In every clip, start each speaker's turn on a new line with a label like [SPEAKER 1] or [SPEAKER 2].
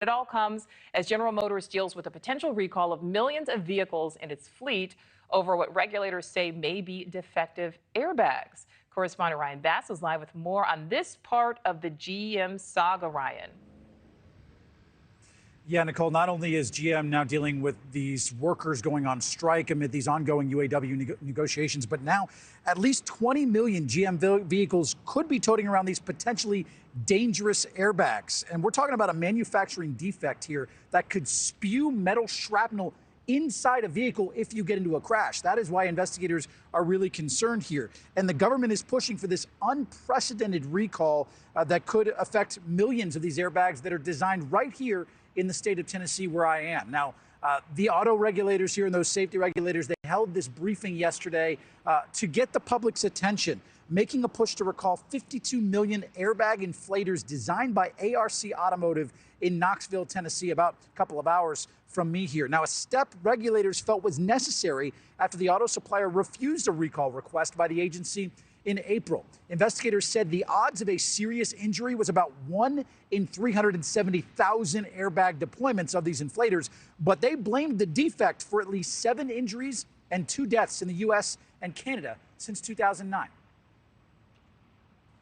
[SPEAKER 1] It all comes as General Motors deals with a potential recall of millions of vehicles in its fleet over what regulators say may be defective airbags. Correspondent Ryan Bass is live with more on this part of the GM saga, Ryan.
[SPEAKER 2] Yeah, Nichole, not only is GM now dealing with these workers going on strike amid these ongoing UAW negotiations, but now at least 20 million GM vehicles could be toting around these potentially dangerous airbags. And we're talking about a manufacturing defect here that could spew metal shrapnel inside a vehicle if you get into a crash. That is why investigators are really concerned here. And the government is pushing for this unprecedented recall that could affect millions of these airbags that are designed right here in the state of Tennessee, where I am. Now, the auto regulators here and those safety regulators, they held this briefing yesterday to get the public's attention, making a push to recall 52 million airbag inflators designed by ARC Automotive in Knoxville, Tennessee, about a couple of hours from me here. Now, a step regulators felt was necessary after the auto supplier refused a recall request by the agency in April. Investigators said the odds of a serious injury was about 1 in 370,000 airbag deployments of these inflators, but they blamed the defect for at least 7 injuries and 2 deaths in the U.S. and Canada since 2009.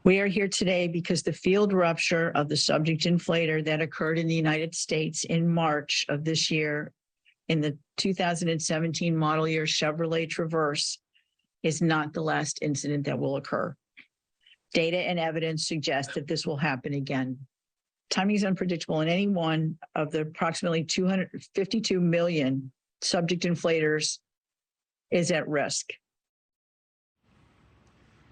[SPEAKER 3] We are here today because the field rupture of the subject inflator that occurred in the United States in March of this year in the 2017 model year Chevrolet Traverse is not the last incident that will occur. Data and evidence suggest that this will happen again. Timing is unpredictable, and any one of the approximately 252 million subject inflators is at risk.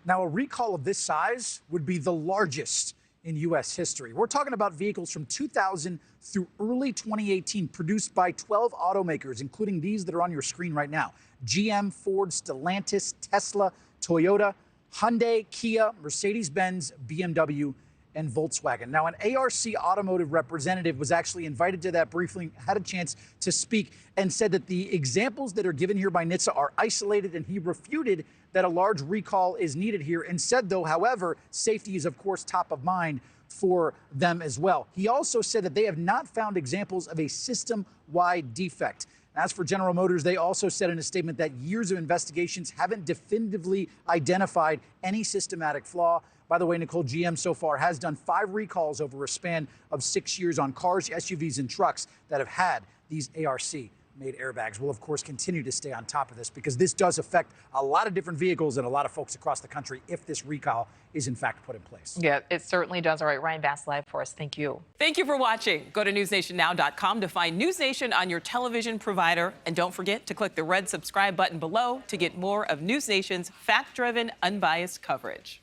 [SPEAKER 2] Now, a recall of this size would be the largest in U.S. history. We're talking about vehicles from 2000 through early 2018 produced by 12 automakers, including these that are on your screen right now: GM, Ford, Stellantis, Tesla, Toyota, Hyundai, Kia, Mercedes-Benz, BMW, and Volkswagen. Now, an ARC Automotive representative was actually invited to that briefing, had a chance to speak, and said that the examples that are given here by NHTSA are isolated, and he refuted that a large recall is needed here, and said, though, however, safety is, of course, top of mind for them as well. He also said that they have not found examples of a system-wide defect. As for General Motors, they also said in a statement that years of investigations haven't definitively identified any systematic flaw. By the way, Nichole, GM so far has done 5 recalls over a span of 6 years on cars, SUVs, and trucks that have had these ARC-made airbags. We'll, of course, continue to stay on top of this because this does affect a lot of different vehicles and a lot of folks across the country if this recall is in fact put in place.
[SPEAKER 1] Yeah, it certainly does. All right, Ryan Bass live for us. Thank you.
[SPEAKER 4] Thank you for watching. Go to newsnationnow.com to find News Nation on your television provider. And don't forget to click the red subscribe button below to get more of News Nation's fact-driven, unbiased coverage.